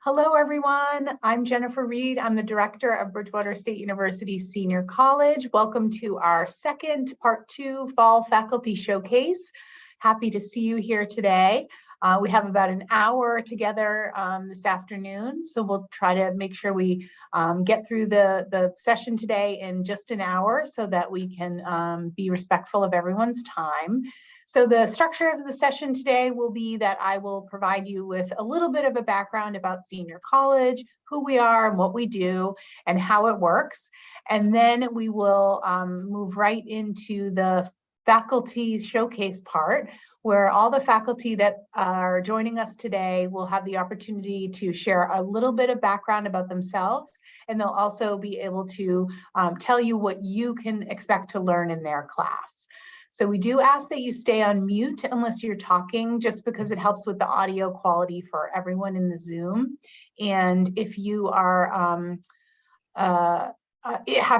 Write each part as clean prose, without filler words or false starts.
Hello, everyone. I'm Jennifer Reid. I'm the director of Bridgewater State University Senior College. Welcome to our second part 2 fall faculty showcase. Happy to see you here today. We have about an hour together this afternoon, so we'll try to make sure we get through the session today in just an hour so that we can be respectful of everyone's time. So the structure of the session today will be that I will provide you with a little bit of a background about Senior College, who we are and what we do and how it works. And then we will move right into the faculty showcase part, where all the faculty that are joining us today will have the opportunity to share a little bit of background about themselves, and they'll also be able to tell you what you can expect to learn in their class. So we do ask that you stay on mute unless you're talking, just because it helps with the audio quality for everyone in the Zoom. And if you are have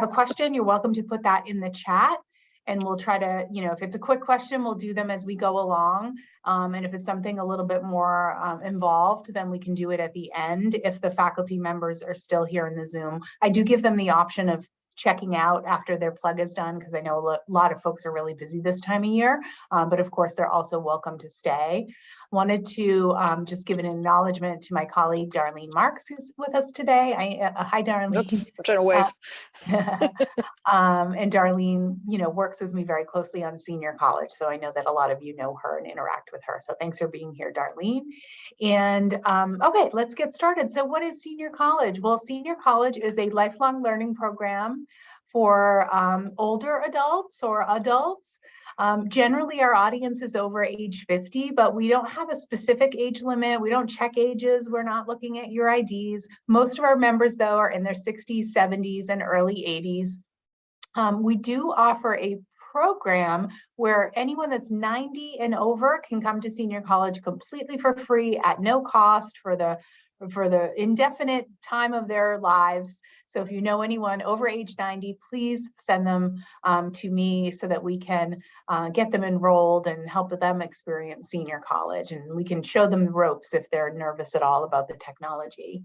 a question, you're welcome to put that in the chat. And we'll try to, if it's a quick question, we'll do them as we go along. And if it's something a little bit more involved, then we can do it at the end if the faculty members are still here in the Zoom. I do give them the option of checking out after their plug is done, because I know a lot of folks are really busy this time of year, but of course they're also welcome to stay. Wanted to just give an acknowledgement to my colleague Darlene Marks, who's with us today. Hi Darlene. Oops, I'm trying to wave. And Darlene, works with me very closely on Senior College, so I know that a lot of you know her and interact with her. So thanks for being here, Darlene. And okay, let's get started. So what is Senior College? Well, Senior College is a lifelong learning program for older adults or adults. Generally, our audience is over age 50, but we don't have a specific age limit. We don't check ages. We're not looking at your IDs. Most of our members, though, are in their 60s, 70s, and early 80s. We do offer a program where anyone that's 90 and over can come to Senior College completely for free at no cost for the indefinite time of their lives. So if you know anyone over age 90, please send them to me so that we can get them enrolled and help them experience Senior College. And we can show them the ropes if they're nervous at all about the technology.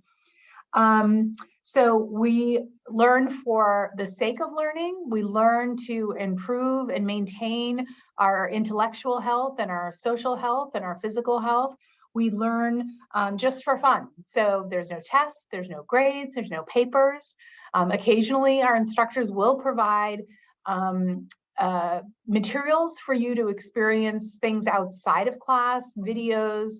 So we learn for the sake of learning. We learn to improve and maintain our intellectual health and our social health and our physical health. We learn just for fun. So there's no tests, there's no grades, there's no papers. Occasionally, our instructors will provide materials for you to experience things outside of class, videos,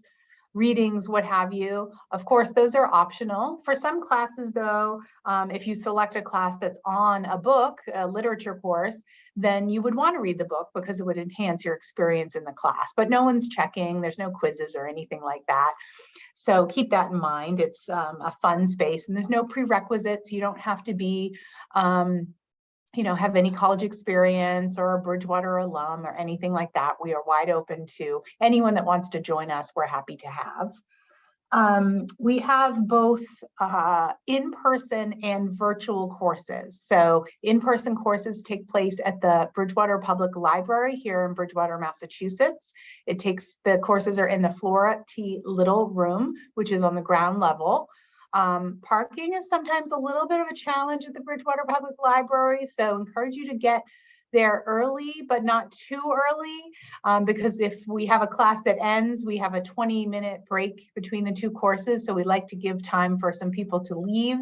readings, what have you. Of course, those are optional. For some classes, though, if you select a class that's on a book, a literature course, then you would want to read the book because it would enhance your experience in the class. But no one's checking, there's no quizzes or anything like that. So keep that in mind. It's a fun space, and there's no prerequisites. You don't have to be have any college experience or a Bridgewater alum or anything like that. We are wide open to anyone that wants to join us. We're happy to have. We have both in-person and virtual courses. So in-person courses take place at the Bridgewater Public Library here in Bridgewater, Massachusetts. The courses are in the Flora T. Little room, which is on the ground level. Parking is sometimes a little bit of a challenge at the Bridgewater Public Library, so encourage you to get there early, but not too early, because if we have a class that ends, we have a 20-minute break between the two courses, so we like to give time for some people to leave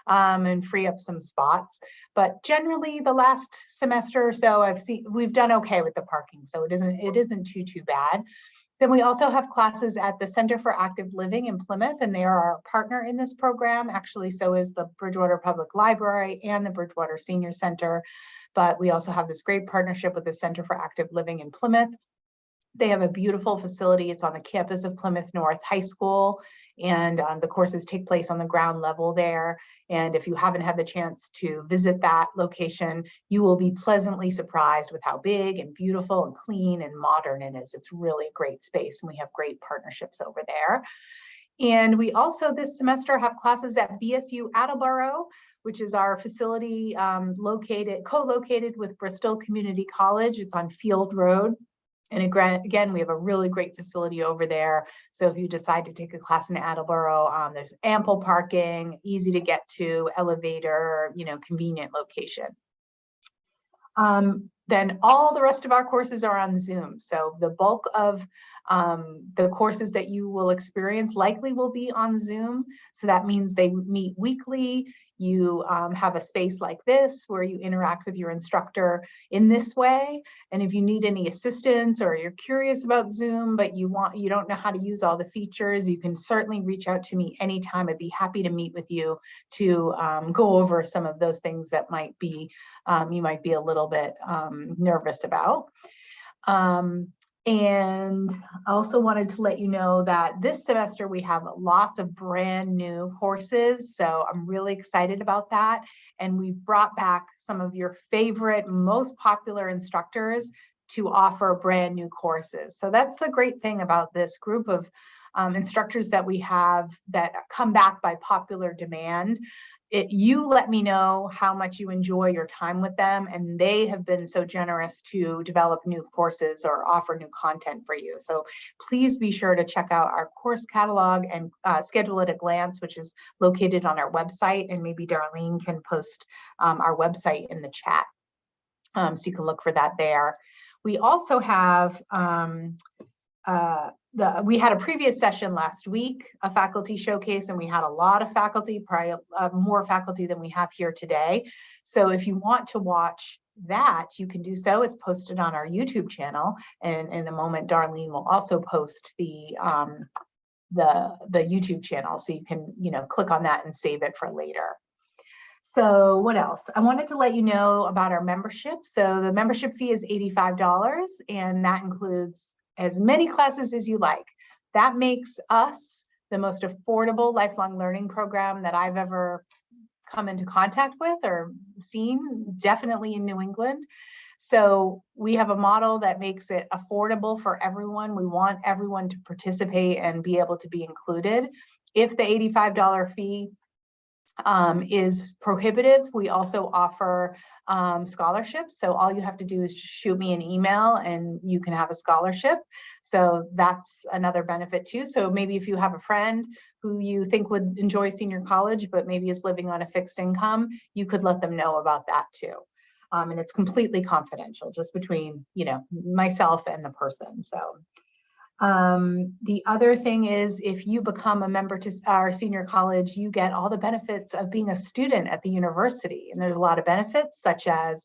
and free up some spots. But generally, the last semester or so, we've done okay with the parking, so it isn't too bad. Then we also have classes at the Center for Active Living in Plymouth, and they are our partner in this program. Actually, so is the Bridgewater Public Library and the Bridgewater Senior Center. But we also have this great partnership with the Center for Active Living in Plymouth. They have a beautiful facility. It's on the campus of Plymouth North High School, and the courses take place on the ground level there. And if you haven't had the chance to visit that location, you will be pleasantly surprised with how big and beautiful and clean and modern it is. It's really a great space, and we have great partnerships over there. And we also this semester have classes at BSU Attleboro, which is our facility co-located with Bristol Community College. It's on Field Road. And again, we have a really great facility over there. So if you decide to take a class in Attleboro, there's ample parking, easy to get to, elevator, convenient location. Then all the rest of our courses are on Zoom. So the bulk of the courses that you will experience likely will be on Zoom. So that means they meet weekly. You have a space like this where you interact with your instructor in this way. And if you need any assistance or you're curious about Zoom, but you don't know how to use all the features, you can certainly reach out to me anytime. I'd be happy to meet with you to go over some of those things that might be you might be a little bit nervous about. And I also wanted to let you know that this semester we have lots of brand new courses. So I'm really excited about that. And we've brought back some of your favorite, most popular instructors to offer brand new courses. So that's the great thing about this group of instructors that we have that come back by popular demand. You let me know how much you enjoy your time with them, and they have been so generous to develop new courses or offer new content for you. So please be sure to check out our course catalog and schedule at a glance, which is located on our website, and maybe Darlene can post our website in the chat so you can look for that there. We also have we had a previous session last week, a faculty showcase, and we had a lot of faculty, probably more faculty than we have here today. So if you want to watch that, you can do so. It's posted on our YouTube channel, and in a moment, Darlene will also post the YouTube channel, so you can click on that and save it for later. So what else? I wanted to let you know about our membership. So the membership fee is $85, and that includes as many classes as you like. That makes us the most affordable lifelong learning program that I've ever come into contact with or seen, definitely in New England. So we have a model that makes it affordable for everyone. We want everyone to participate and be able to be included. If the $85 fee is prohibitive, we also offer scholarships. So all you have to do is just shoot me an email and you can have a scholarship. So that's another benefit too. So maybe if you have a friend who you think would enjoy senior college, but maybe is living on a fixed income, you could let them know about that too. And it's completely confidential, just between myself and the person. So the other thing is, if you become a member to our senior college, you get all the benefits of being a student at the university. And there's a lot of benefits, such as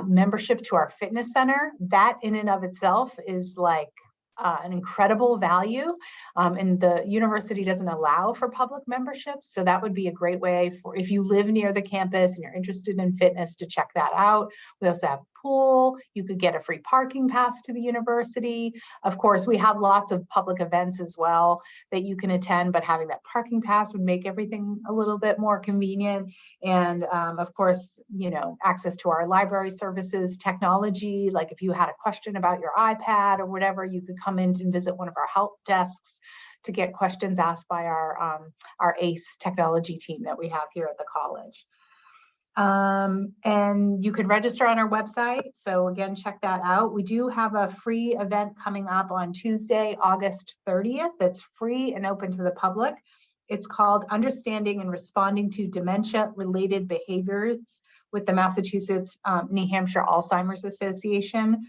membership to our fitness center. That in and of itself is like an incredible value. And the university doesn't allow for public memberships. So that would be a great way for, if you live near the campus and you're interested in fitness, to check that out. We also have a pool. You could get a free parking pass to the university. Of course, we have lots of public events as well that you can attend, but having that parking pass would make everything a little bit more convenient. And of course, access to our library services, technology, like if you had a question about your iPad or whatever, you could come in and visit one of our help desks to get questions asked by our ACE technology team that we have here at the college. And you could register on our website. So again, check that out. We do have a free event coming up on Tuesday, August 30th. That's free and open to the public. It's called Understanding and Responding to Dementia-Related Behaviors with the Massachusetts New Hampshire Alzheimer's Association.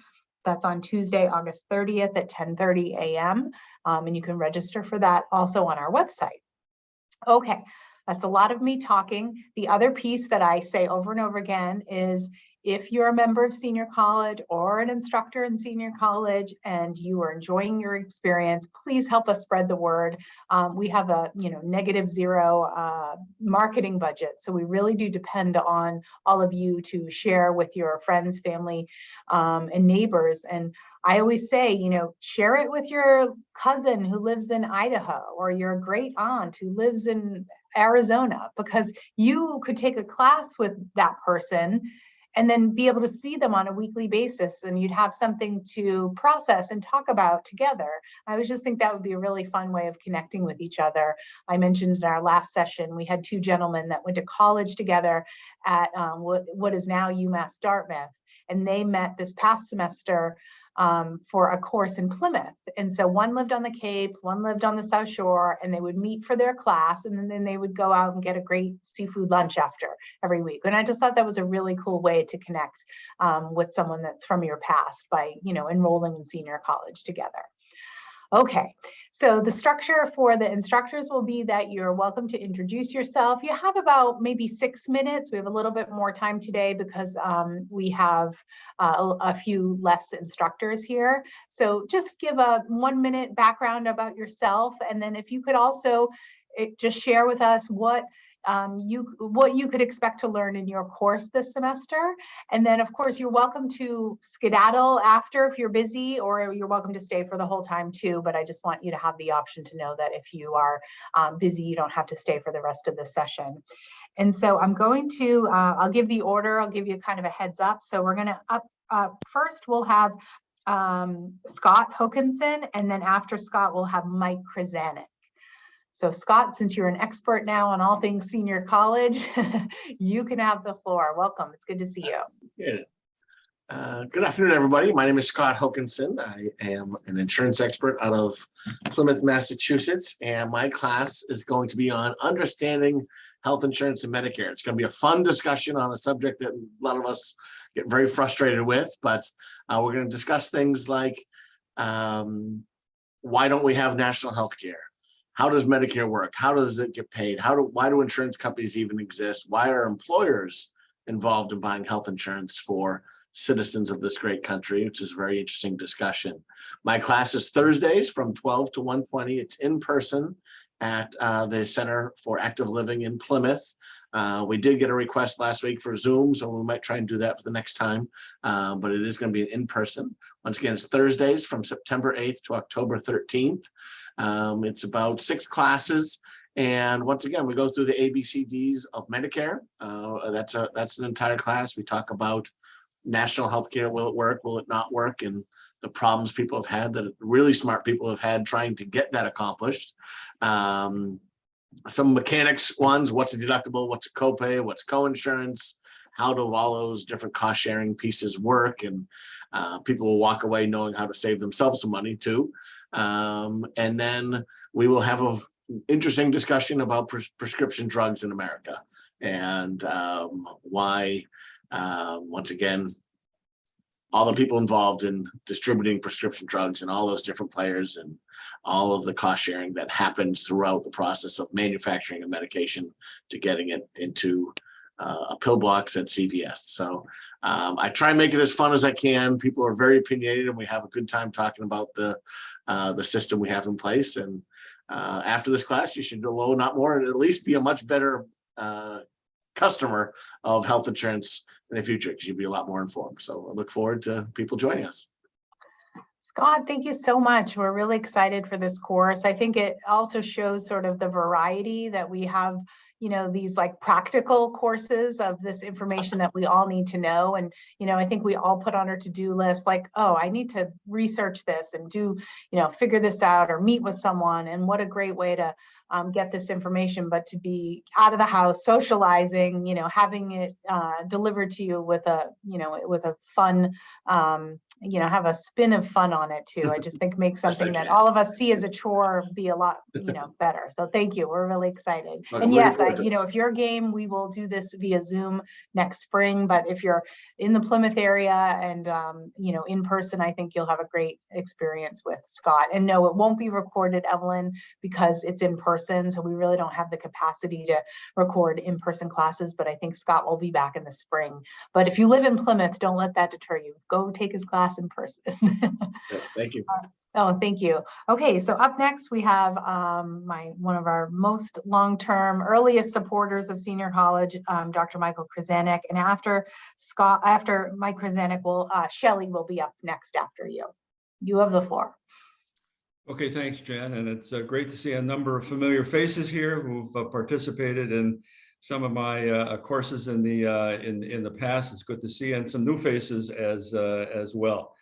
That's on Tuesday, August 30th at 10:30 a.m. And you can register for that also on our website. Okay. That's a lot of me talking. The other piece that I say over and over again is, if you're a member of senior college or an instructor in senior college and you are enjoying your experience, please help us spread the word. We have a -0 marketing budget, so we really do depend on all of you to share with your friends, family, and neighbors. And I always say, share it with your cousin who lives in Idaho, or your great aunt who lives in Arizona, because you could take a class with that person and then be able to see them on a weekly basis, and you'd have something to process and talk about together. I would just think that would be a really fun way of connecting with each other. I mentioned in our last session, we had 2 gentlemen that went to college together at what is now UMass Dartmouth, and they met this past semester for a course in Plymouth. And so one lived on the Cape, one lived on the South Shore, and they would meet for their class, and then they would go out and get a great seafood lunch after every week. And I just thought that was a really cool way to connect with someone that's from your past by, enrolling in senior college together. Okay, so the structure for the instructors will be that you're welcome to introduce yourself. You have about maybe 6 minutes. We have a little bit more time today because we have a few less instructors here. So just give a 1-minute background about yourself. And then if you could also just share with us what you could expect to learn in your course this semester. And then of course you're welcome to skedaddle after if you're busy, or you're welcome to stay for the whole time too. But I just want you to have the option to know that if you are busy, you don't have to stay for the rest of the session. And so I'm going to, I'll give the order, I'll give you kind of a heads up. So we're gonna first we'll have Scott Hokanson, and then after Scott, we'll have Mike Krasanik. So Scott, since you're an expert now on all things senior college, you can have the floor. Welcome. It's good to see you. Yeah. Good afternoon, everybody. My name is Scott Hokanson. I am an insurance expert out of Plymouth, Massachusetts, and my class is going to be on understanding health insurance and Medicare. It's going to be a fun discussion on a subject that a lot of us get very frustrated with, but we're going to discuss things like why don't we have national health care? How does Medicare work? How does it get paid? Why do insurance companies even exist? Why are employers involved in buying health insurance for citizens of this great country, which is a very interesting discussion. My class is Thursdays from 12 to 1:20. It's in person at the Center for Active Living in Plymouth. We did get a request last week for Zoom, so we might try and do that for the next time, but it is going to be in person. Once again, it's Thursdays from September 8th to October 13th. It's about 6 classes. And once again, we go through the ABCDs of Medicare. That's an entire class. We talk about national health care. Will it work? Will it not work? And the problems people have had, that really smart people have had trying to get that accomplished. Some mechanics ones, what's a deductible? What's a copay? What's coinsurance? How do all those different cost sharing pieces work? And people will walk away knowing how to save themselves some money too. And then we will have an interesting discussion about prescription drugs in America and why, once again, all the people involved in distributing prescription drugs and all those different players and all of the cost sharing that happens throughout the process of manufacturing a medication to getting it into a pill box at CVS. So I try and make it as fun as I can. People are very opinionated, and we have a good time talking about the system we have in place. And after this class, you should know not more and at least be a much better customer of health insurance in the future, because you'll be a lot more informed. So I look forward to people joining us. Scott, thank you so much. We're really excited for this course. I think it also shows sort of the variety that we have, these like practical courses of this information that we all need to know. And, I think we all put on our to-do list, like, oh, I need to research this and do, figure this out or meet with someone. And what a great way to get this information, but to be out of the house, socializing, having it delivered to you with a, with a fun, have a spin of fun on it too. I just think makes something that all of us see as a chore be a lot, better. So thank you. We're really excited. And yes, if you're game, we will do this via Zoom next spring. But if you're in the Plymouth area and, in person, I think you'll have a great experience with Scott. And no, it won't be recorded, Evelyn, because it's in person. So we really don't have the capacity to record in-person classes, but I think Scott will be back in the spring. But if you live in Plymouth, don't let that deter you. Go take his class in person. Thank you. Oh, thank you. Okay, so up next we have one of our most long-term, earliest supporters of senior college, Dr. Michael Krasanik, and after Mike Krasanik, Shelley will be up next after you. You have the floor. Okay, thanks, Jen, and it's great to see a number of familiar faces here who've participated in some of my courses in the past. It's good to see, and some new faces as well.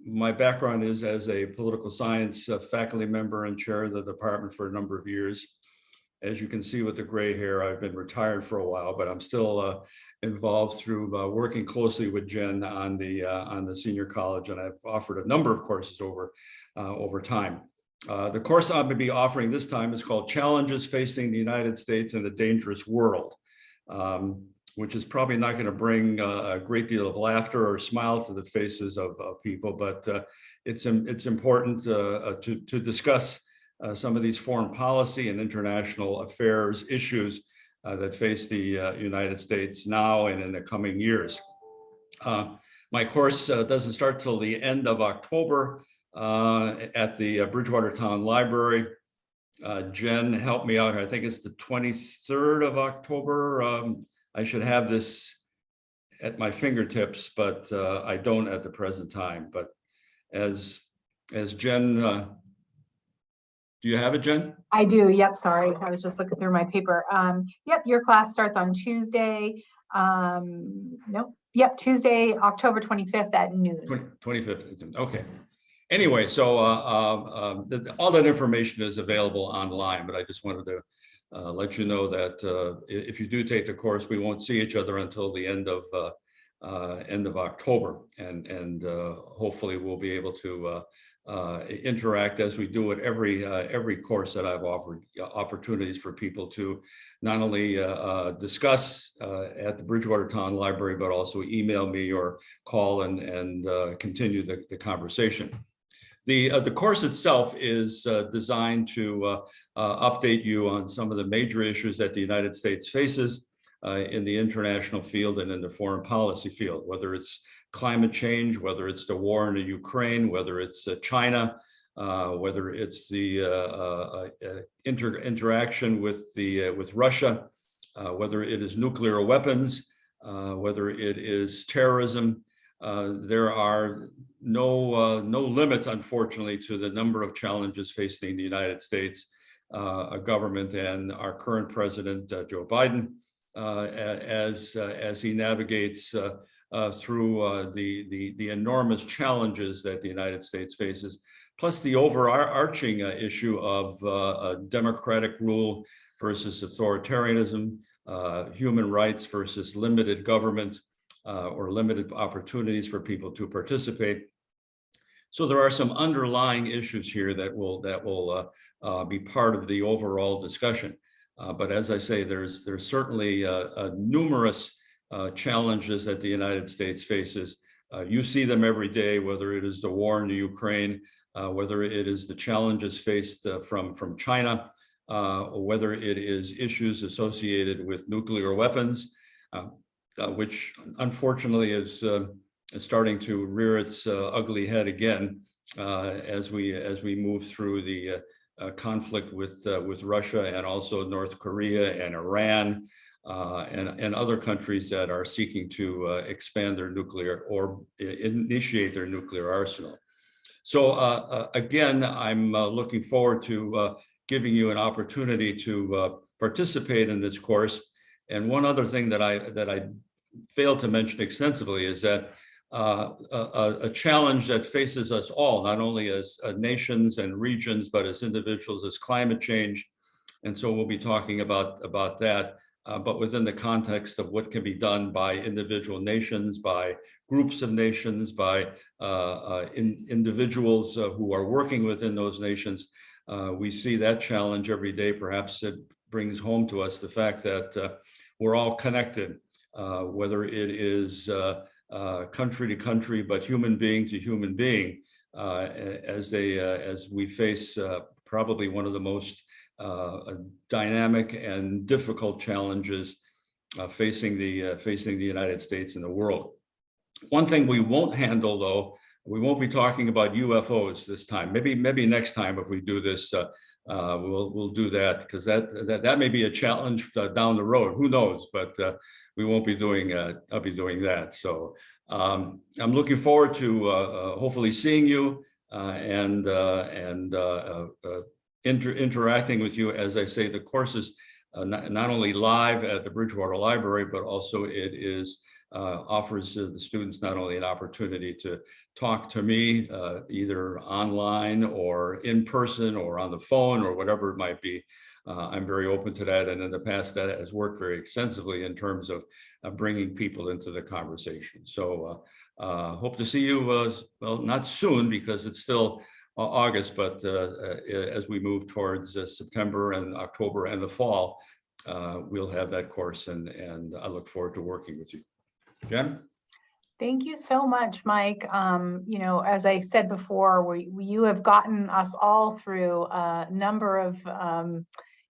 My background is as a political science faculty member and chair of the department for a number of years. As you can see with the gray hair, I've been retired for a while, but I'm still involved through working closely with Jen on the senior college, and I've offered a number of courses over time. The course I'm going to be offering this time is called Challenges Facing the United States in a Dangerous World, which is probably not going to bring a great deal of laughter or smile to the faces of people, but it's important to discuss some of these foreign policy and international affairs issues that face the United States now and in the coming years. My course doesn't start till the end of October at the Bridgewater Town Library. Jen helped me out. I think it's the 23rd of October. I should have this at my fingertips, but I don't at the present time. But as Jen, do you have it, Jen? I do. Yep. Sorry. I was just looking through my paper. Yep. Your class starts on Tuesday. Nope. Yep. Tuesday, October 25th at noon. 25th. Okay. Anyway, so all that information is available online, but I just wanted to let you know that if you do take the course, we won't see each other until the end of October, and hopefully we'll be able to interact as we do at every course that I've offered, opportunities for people to not only discuss at the Bridgewater Town Library, but also email me or call and continue the conversation. The course itself is designed to update you on some of the major issues that the United States faces in the international field and in the foreign policy field, whether it's climate change, whether it's the war in the Ukraine, whether it's China, whether it's the interaction with Russia, whether it is nuclear weapons, whether it is terrorism. There are no limits, unfortunately, to the number of challenges facing the United States government and our current president, Joe Biden, as he navigates through the enormous challenges that the United States faces, plus the overarching issue of democratic rule versus authoritarianism, human rights versus limited government, or limited opportunities for people to participate. So there are some underlying issues here that will be part of the overall discussion. But as I say, there's certainly numerous challenges that the United States faces. You see them every day, whether it is the war in the Ukraine, whether it is the challenges faced from China, or whether it is issues associated with nuclear weapons, which unfortunately is starting to rear its ugly head again as we move through the conflict with Russia and also North Korea and Iran and other countries that are seeking to expand their nuclear or initiate their nuclear arsenal. So again, I'm looking forward to giving you an opportunity to participate in this course. And one other thing that I failed to mention extensively is that a challenge that faces us all, not only as nations and regions, but as individuals, is climate change. And so we'll be talking about that, but within the context of what can be done by individual nations, by groups of nations, by individuals who are working within those nations. We see that challenge every day. Perhaps it brings home to us the fact that we're all connected, whether it is country to country, but human being to human being, as we face probably one of the most dynamic and difficult challenges facing the United States and the world. One thing we won't handle, though, we won't be talking about UFOs this time. Maybe next time, if we do this, we'll do that, because that may be a challenge down the road. Who knows? But we won't be doing. I'll be doing that. So I'm looking forward to hopefully seeing you and interacting with you. As I say, the course is not only live at the Bridgewater Library, but also it is offers the students not only an opportunity to talk to me either online or in person or on the phone or whatever it might be. I'm very open to that. And in the past, that has worked very extensively in terms of bringing people into the conversation. So hope to see you, well, not soon because it's still August, but as we move towards September and October and the fall, we'll have that course, and I look forward to working with you. Jen? Thank you so much, Mike. You know, as I said before, you have gotten us all through a number of,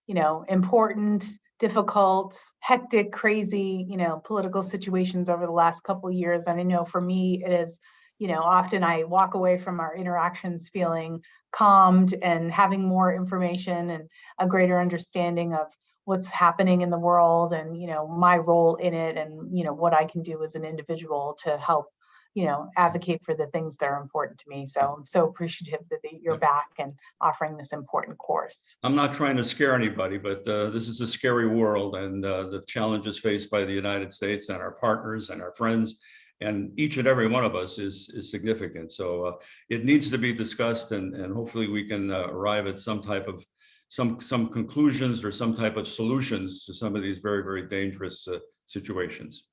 you know, important, difficult, hectic, crazy, you know, political situations over the last couple of years. And I know for me, it is, you know, often I walk away from our interactions feeling calmed and having more information and a greater understanding of what's happening in the world and, you know, my role in it and, you know, what I can do as an individual to help, you know, advocate for the things that are important to me. So I'm so appreciative that you're back and offering this important course. I'm not trying to scare anybody, but this is a scary world, and the challenges faced by the United States and our partners and our friends and each and every one of us is significant. So it needs to be discussed, and hopefully we can arrive at some type of some conclusions or some type of solutions to some of these very, very dangerous situations.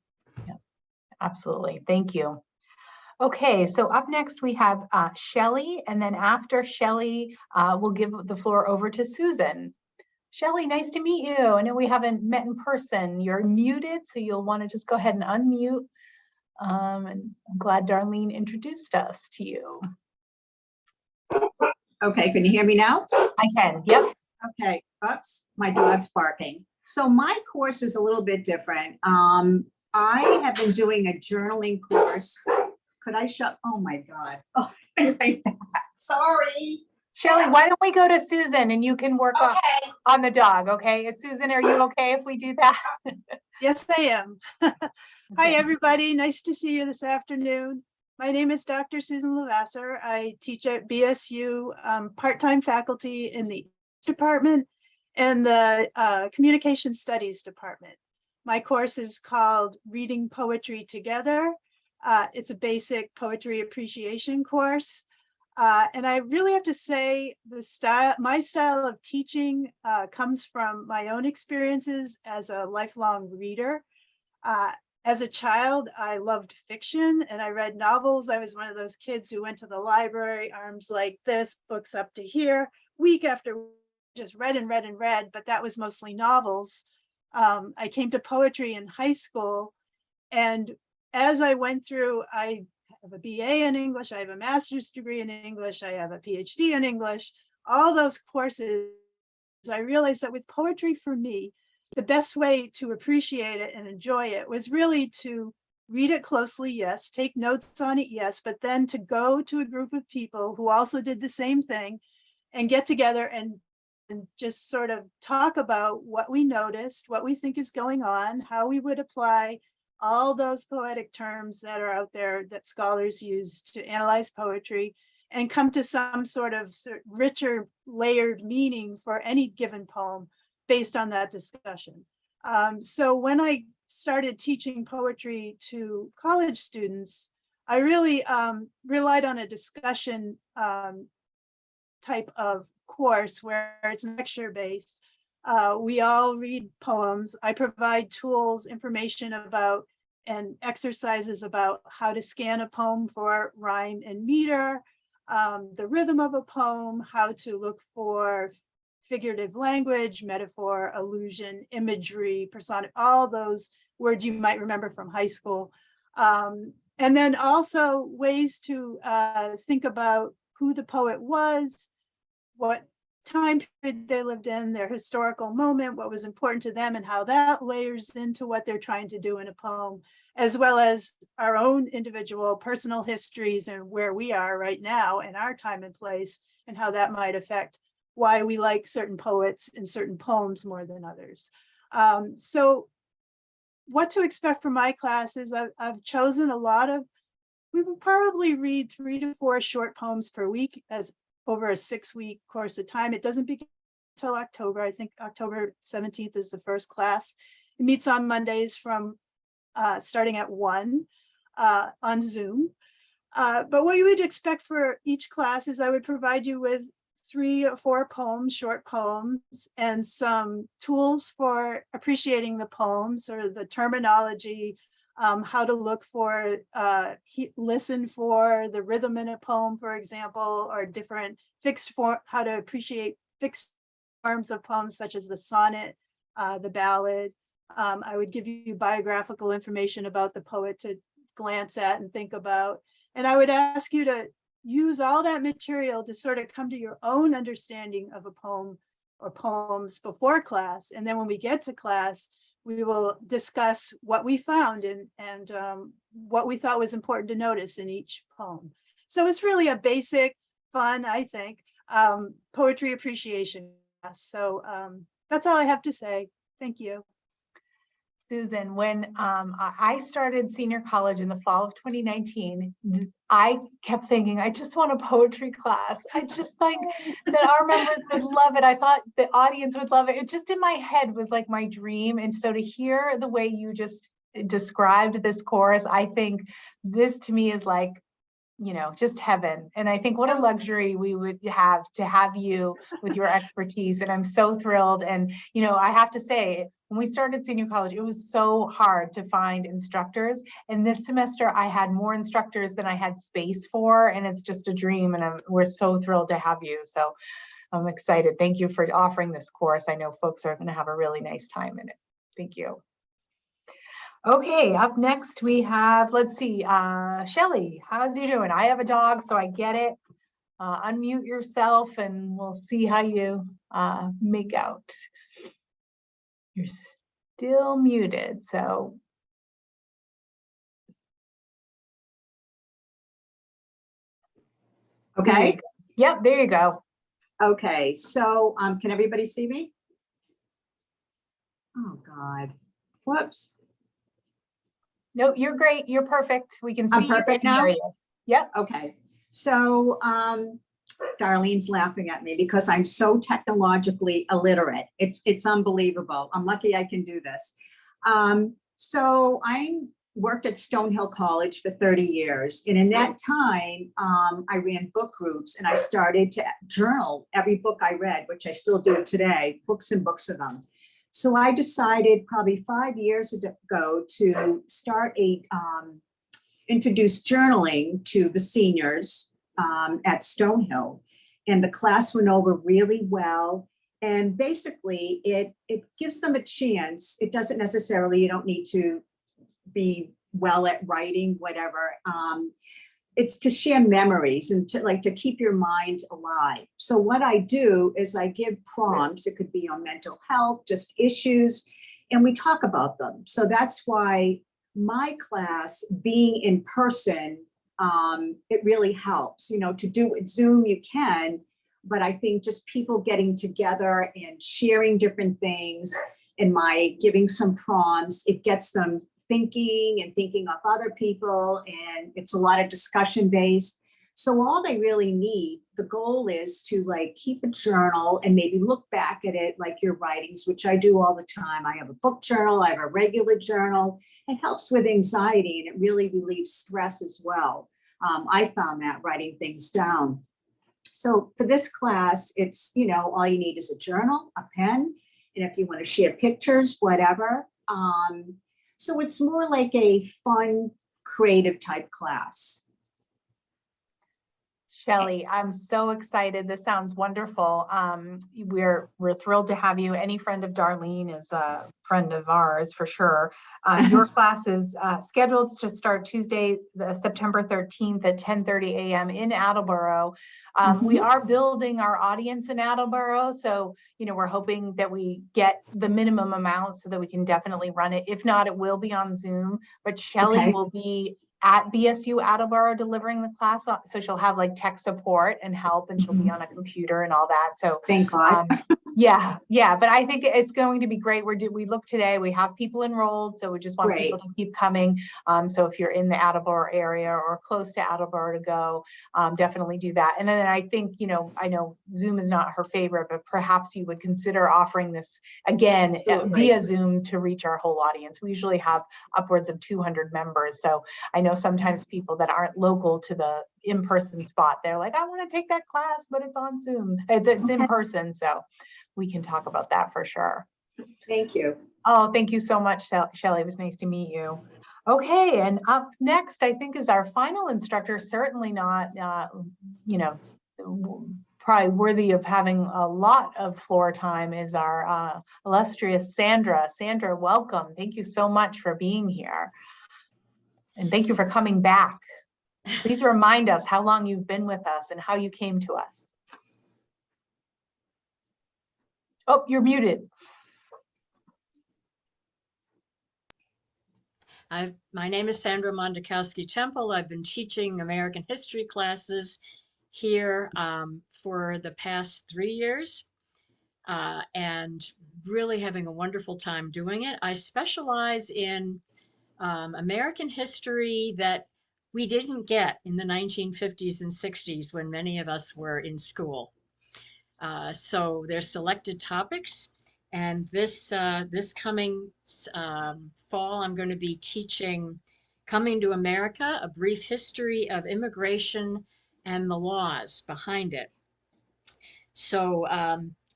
Yeah, absolutely. Thank you. Okay, so up next we have Shelley, and then after Shelley, we'll give the floor over to Susan. Shelley, nice to meet you. I know we haven't met in person. You're muted, so you'll want to just go ahead and unmute. And I'm glad Darlene introduced us to you. Okay, can you hear me now? I can, yep. Okay, oops, my dog's barking. So my course is a little bit different. I have been doing a journaling course. Could I shut? Oh my God. Oh, sorry. Shelley, why don't we go to Susan and you can work on the dog, okay? Susan, are you okay if we do that? Yes, I am. Hi, everybody. Nice to see you this afternoon. My name is Dr. Susan Levasseur. I teach at BSU, part-time faculty in the department and the communication studies department. My course is called Reading Poetry Together. It's a basic poetry appreciation course. And I really have to say my style of teaching comes from my own experiences as a lifelong reader. As a child, I loved fiction and I read novels. I was one of those kids who went to the library, arms like this, books up to here, week after week, just read and read and read, but that was mostly novels. I came to poetry in high school, and as I went through, I have a BA in English, I have a master's degree in English, I have a PhD in English, all those courses, I realized that with poetry for me, the best way to appreciate it and enjoy it was really to read it closely, yes, take notes on it, yes, but then to go to a group of people who also did the same thing and get together and just sort of talk about what we noticed, what we think is going on, how we would apply all those poetic terms that are out there that scholars use to analyze poetry and come to some sort of richer layered meaning for any given poem based on that discussion. So when I started teaching poetry to college students, I really relied on a discussion type of course where it's lecture based. We all read poems. I provide tools, information about and exercises about how to scan a poem for rhyme and meter, the rhythm of a poem, how to look for figurative language, metaphor, allusion, imagery, persona, all those words you might remember from high school. And then also ways to think about who the poet was, what time period they lived in, their historical moment, what was important to them, and how that layers into what they're trying to do in a poem, as well as our own individual personal histories and where we are right now in our time and place, and how that might affect why we like certain poets and certain poems more than others. So what to expect from my classes, I've chosen a lot of, we will probably read 3 to 4 short poems per week as over a 6-week course of time. It doesn't begin until October. I think October 17th is the first class. It meets on Mondays from starting at 1 on Zoom. But what you would expect for each class is I would provide you with 3 or 4 poems, short poems, and some tools for appreciating the poems or the terminology, how to look for, listen for the rhythm in a poem, for example, or different fixed form, how to appreciate fixed forms of poems such as the sonnet, the ballad. I would give you biographical information about the poet to glance at and think about. And I would ask you to use all that material to sort of come to your own understanding of a poem or poems before class. And then when we get to class, we will discuss what we found and what we thought was important to notice in each poem. So it's really a basic, fun, I think, poetry appreciation class. So that's all I have to say. Thank you. Susan, when I started senior college in the fall of 2019, I kept thinking, I just want a poetry class. I just think that our members would love it. I thought the audience would love it. It just in my head was like my dream. And so to hear the way you just described this course, I think this to me is like, you know, just heaven. And I think what a luxury we would have to have you with your expertise. And I'm so thrilled. And, you know, I have to say, when we started senior college, it was so hard to find instructors. And this semester, I had more instructors than I had space for. And it's just a dream. And we're so thrilled to have you. So I'm excited. Thank you for offering this course. I know folks are going to have a really nice time in it. Thank you. Okay, up next we have, let's see, Shelley, how's you doing? I have a dog, so I get it. Unmute yourself and we'll see how you make out. You're still muted, so. Okay. Yep, there you go. Okay, so can everybody see me? Oh, God. Whoops. No, you're great. You're perfect. We can see I'm perfect you and now? hear you. Yep. Okay, so Darlene's laughing at me because I'm so technologically illiterate. It's unbelievable. I'm lucky I can do this. So I worked at Stonehill College for 30 years. And in that time, I ran book groups and I started to journal every book I read, which I still do today, books and books of them. So I decided probably 5 years ago to start introduce journaling to the seniors at Stonehill. And the class went over really well. And basically it gives them a chance. It doesn't necessarily, you don't need to be well at writing, whatever. It's to share memories and to keep your mind alive. So what I do is I give prompts. It could be on mental health, just issues, and we talk about them. So that's why my class being in person, it really helps. You know, to do it Zoom, you can, but I think just people getting together and sharing different things and my giving some prompts, it gets them thinking and thinking of other people, and it's a lot of discussion based. So all they really need, the goal is to keep a journal and maybe look back at it like your writings, which I do all the time. I have a book journal, I have a regular journal. It helps with anxiety and it really relieves stress as well. I found that writing things down. So for this class, it's, all you need is a journal, a pen, and if you want to share pictures, whatever. So it's more like a fun, creative type class. Shelley, I'm so excited. This sounds wonderful. We're thrilled to have you. Any friend of Darlene is a friend of ours for sure. Your class is scheduled to start Tuesday, September 13th at 10:30 a.m. in Attleboro. We are building our audience in Attleboro, so we're hoping that we get the minimum amount so that we can definitely run it. If not, it will be on Zoom. But Shelley will be at BSU Attleboro delivering the class. So she'll have like tech support and help, and she'll be on a computer and all that. So Thank God. yeah, but I think it's going to be great. We look today, we have people enrolled, so we just want people to keep coming. So if you're in the Attleboro area or close to Attleboro to go, definitely do that. And then I think, I know Zoom is not her favorite, but perhaps you would consider offering this again via Zoom to reach our whole audience. We usually have upwards of 200 members. So I know sometimes people that aren't local to the in-person spot, they're like, I want to take that class, but it's on Zoom. It's in person. So we can talk about that for sure. Thank you. Oh, thank you so much, Shelley. It was nice to meet you. Okay, and up next, I think, is our final instructor, certainly not, probably worthy of having a lot of floor time, is our illustrious Sandra. Sandra, welcome. Thank you so much for being here. And thank you for coming back. Please remind us how long you've been with us and how you came to us. Oh, you're muted. My name is Sandra Mondykowski Temple. I've been teaching American history classes here for the past 3 years and really having a wonderful time doing it. I specialize in American history that we didn't get in the 1950s and 60s when many of us were in school. So they're selected topics. And this coming fall, I'm going to be teaching Coming to America, A Brief History of Immigration and the Laws Behind It. So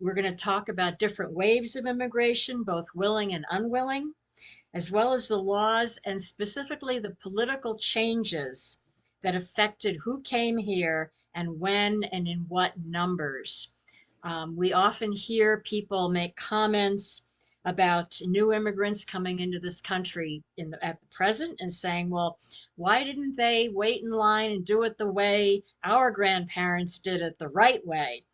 we're going to talk about different waves of immigration, both willing and unwilling, as well as the laws and specifically the political changes that affected who came here and when and in what numbers. We often hear people make comments about new immigrants coming into this country at the present and saying, well, why didn't they wait in line and do it the way our grandparents did it, the right way?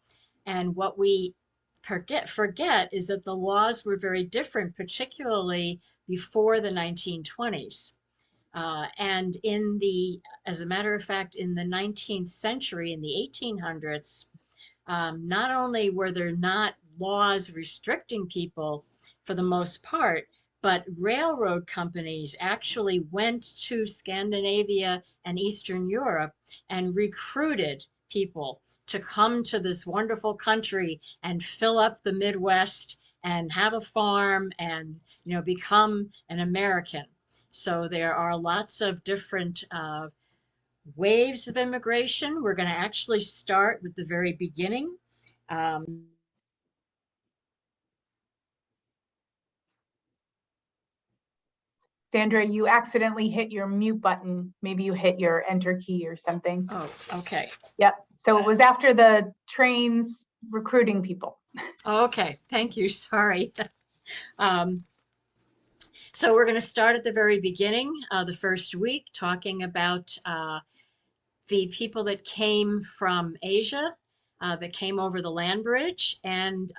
And what we forget is that the laws were very different, particularly before the 1920s. And as a matter of fact, in the 19th century, in the 1800s, not only were there not laws restricting people for the most part, but railroad companies actually went to Scandinavia and Eastern Europe and recruited people to come to this wonderful country and fill up the Midwest and have a farm and, become an American. So there are lots of different waves of immigration. We're going to actually start with the very beginning. Sandra, you accidentally hit your mute button. Maybe you hit your enter key or something. Oh, okay. Yep. So it was after the trains recruiting people. Okay. Thank you. Sorry. So we're going to start at the very beginning, the first week, talking about the people that came from Asia, that came over the land bridge, and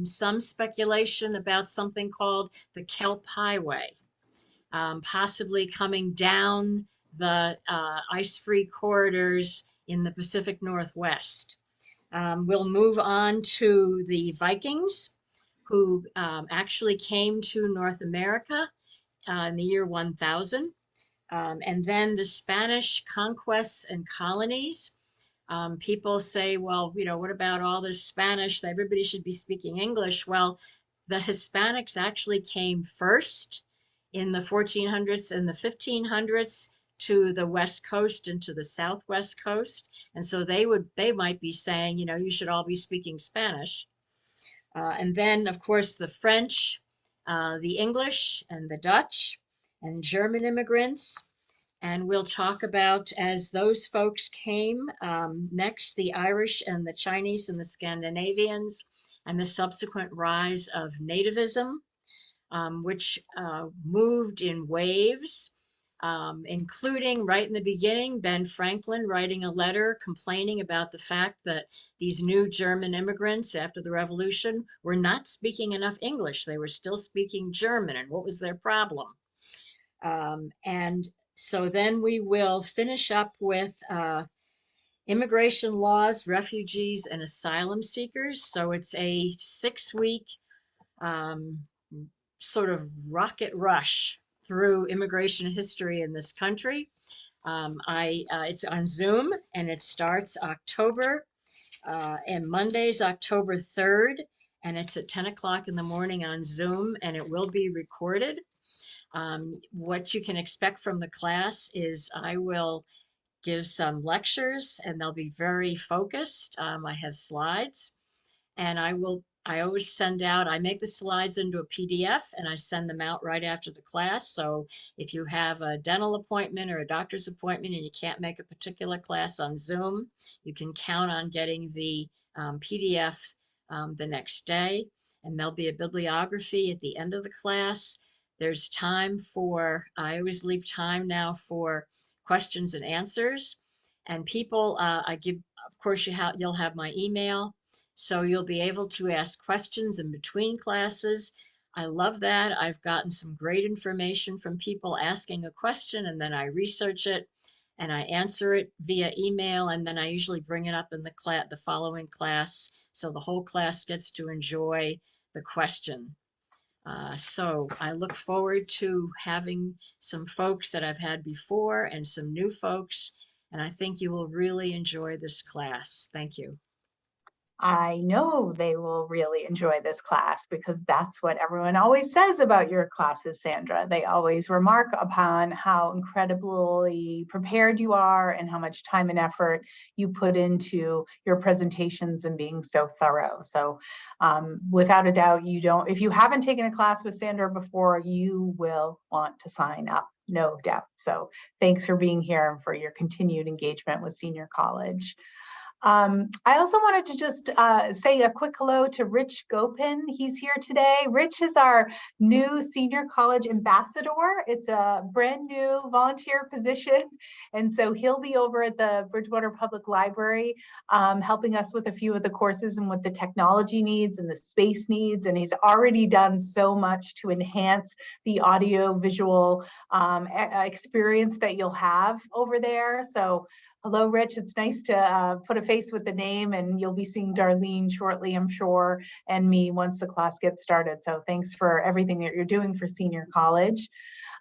some speculation about something called the Kelp Highway, possibly coming down the ice-free corridors in the Pacific Northwest. We'll move on to the Vikings, who actually came to North America in the year 1000. And then the Spanish conquests and colonies. People say, well, what about all this Spanish? Everybody should be speaking English. Well, the Hispanics actually came first in the 1400s and the 1500s to the West Coast and to the Southwest Coast. And so they might be saying, you should all be speaking Spanish. And then, of course, the French, the English, and the Dutch, and German immigrants. And we'll talk about, as those folks came, next the Irish and the Chinese and the Scandinavians, and the subsequent rise of nativism, which moved in waves, including right in the beginning, Ben Franklin writing a letter complaining about the fact that these new German immigrants after the Revolution were not speaking enough English. They were still speaking German, and what was their problem? And So then we will finish up with immigration laws, refugees, and asylum seekers. So it's a 6-week sort of rocket rush through immigration history in this country. It's on Zoom, and it starts October, and Monday's October 3rd, and it's at 10 o'clock in the morning on Zoom, and it will be recorded. What you can expect from the class is I will give some lectures, and they'll be very focused. I have slides, and I always send out, I make the slides into a PDF and I send them out right after the class. So if you have a dental appointment or a doctor's appointment and you can't make a particular class on Zoom, you can count on getting the PDF the next day. And there'll be a bibliography at the end of the class. There's time for, I always leave time now for questions and answers. And people, of course, you'll have my email. So you'll be able to ask questions in between classes. I love that. I've gotten some great information from people asking a question, and then I research it and I answer it via email, and then I usually bring it up in the following class, so the whole class gets to enjoy the question. So I look forward to having some folks that I've had before and some new folks, and I think you will really enjoy this class. Thank you. I know they will really enjoy this class because that's what everyone always says about your classes, Sandra. They always remark upon how incredibly prepared you are and how much time and effort you put into your presentations and being so thorough. So without a doubt, if you haven't taken a class with Sandra before, you will want to sign up, no doubt. So thanks for being here and for your continued engagement with Senior College. I also wanted to just say a quick hello to Rich Gopin. He's here today. Rich is our new Senior College ambassador. It's a brand new volunteer position. And so he'll be over at the Bridgewater Public Library helping us with a few of the courses and with the technology needs and the space needs. And he's already done so much to enhance the audio visual experience that you'll have over there. So hello, Rich. It's nice to put a face with the name, and you'll be seeing Darlene shortly, I'm sure, and me once the class gets started. So thanks for everything that you're doing for Senior College.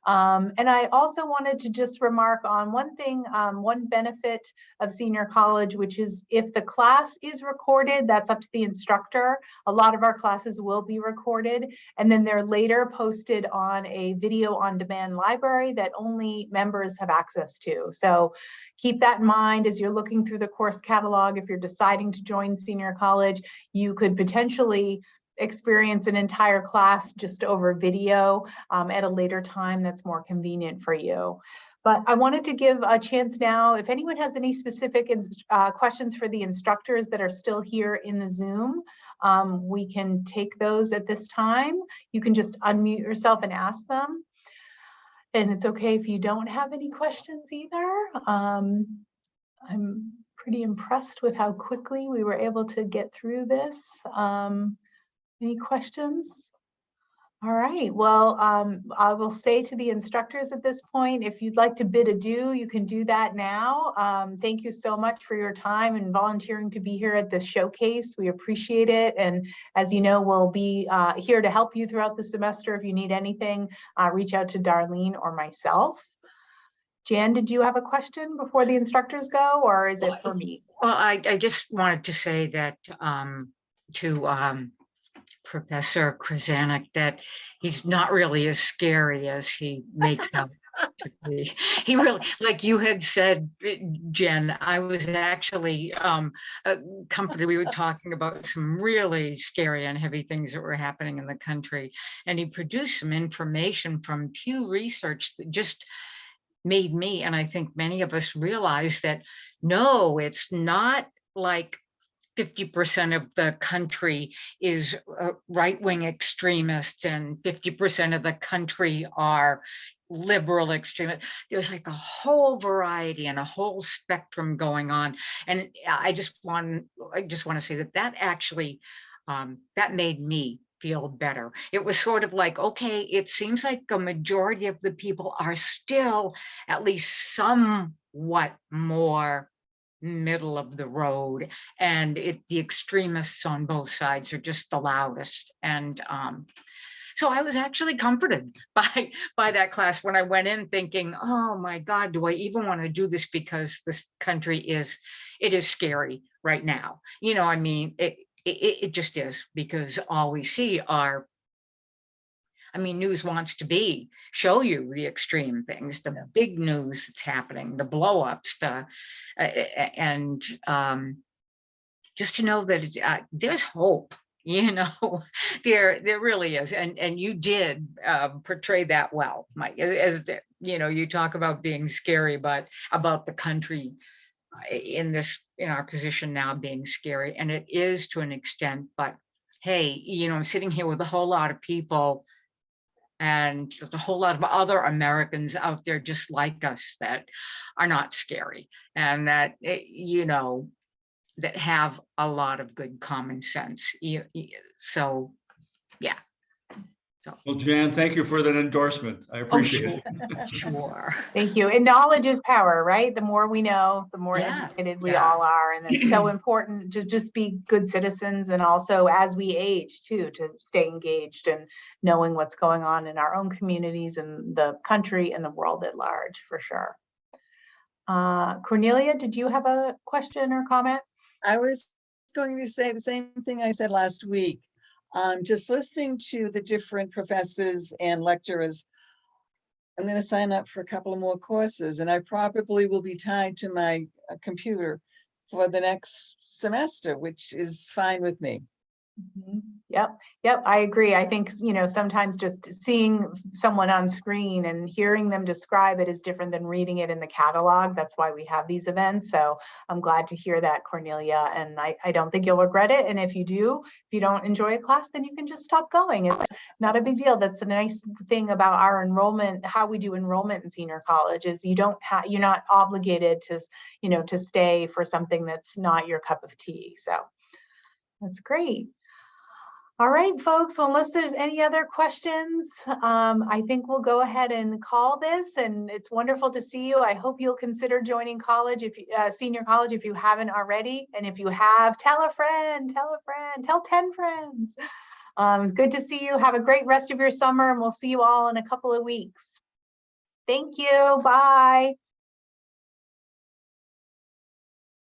And I also wanted to just remark on one thing, one benefit of Senior College, which is if the class is recorded, that's up to the instructor. A lot of our classes will be recorded, and then they're later posted on a video on demand library that only members have access to. So keep that in mind as you're looking through the course catalog. If you're deciding to join Senior College, you could potentially experience an entire class just over video at a later time that's more convenient for you. But I wanted to give a chance now, if anyone has any specific questions for the instructors that are still here in the Zoom, we can take those at this time. You can just unmute yourself and ask them. And it's okay if you don't have any questions either. I'm pretty impressed with how quickly we were able to get through this. Any questions? All right, well, I will say to the instructors at this point, if you'd like to bid adieu, you can do that now. Thank you so much for your time and volunteering to be here at this showcase. We appreciate it. And as you know, we'll be here to help you throughout the semester. If you need anything, reach out to Darlene or myself. Jan, did you have a question before the instructors go, or is it for me? Well, I just wanted to say that to Professor Krasanik that he's not really as scary as he makes out to be. He really, like you had said, Jen, I was actually comforted. We were talking about some really scary and heavy things that were happening in the country. And he produced some information from Pew Research that just made me, and I think many of us, realize that no, it's not like 50% of the country is right-wing extremists and 50% of the country are liberal extremists. There's like a whole variety and a whole spectrum going on. And I just want to say that actually, that made me feel better. It was sort of like, okay, it seems like a majority of the people are still at least somewhat more middle of the road, and the extremists on both sides are just the loudest. And so I was actually comforted by that class when I went in thinking, oh my God, do I even want to do this? Because this country is scary right now. You know, I mean, it just is, because all we see are, I mean, news wants to show you the extreme things, the big news that's happening, the blow-ups, and just to know that there's hope. You know, there really is, and you did portray that well, Mike. As you know, you talk about being scary, but about the country in our position now being scary, and it is to an extent. But hey, you know, I'm sitting here with a whole lot of people, and there's a whole lot of other Americans out there just like us that are not scary, and that you know, that have a lot of good common sense. So, yeah. So. Well, Jan, thank you for that endorsement. I appreciate it. Sure. Thank you. And knowledge is power, right? The more we know, the more educated we all are. And it's so important to just be good citizens, and also as we age too, to stay engaged and knowing what's going on in our own communities and the country and the world at large, for sure. Cornelia, did you have a question or comment? I was going to say the same thing I said last week. Just listening to the different professors and lecturers, I'm going to sign up for a couple of more courses, and I probably will be tied to my computer for the next semester, which is fine with me. Yep, I agree. I think, you know, sometimes just seeing someone on screen and hearing them describe it is different than reading it in the catalog. That's why we have these events. So I'm glad to hear that, Cornelia, and I don't think you'll regret it. And if you don't enjoy a class, then you can just stop going. It's not a big deal. That's the nice thing about our enrollment, how we do enrollment in senior college, is you're not obligated to, you know, to stay for something that's not your cup of tea. So that's great. All right, folks, well, unless there's any other questions, I think we'll go ahead and call this, and it's wonderful to see you. I hope you'll consider joining college, senior college, if you haven't already. And if you have, tell a friend, tell 10 friends. It's good to see you. Have a great rest of your summer, and we'll see you all in a couple of weeks. Thank you, bye.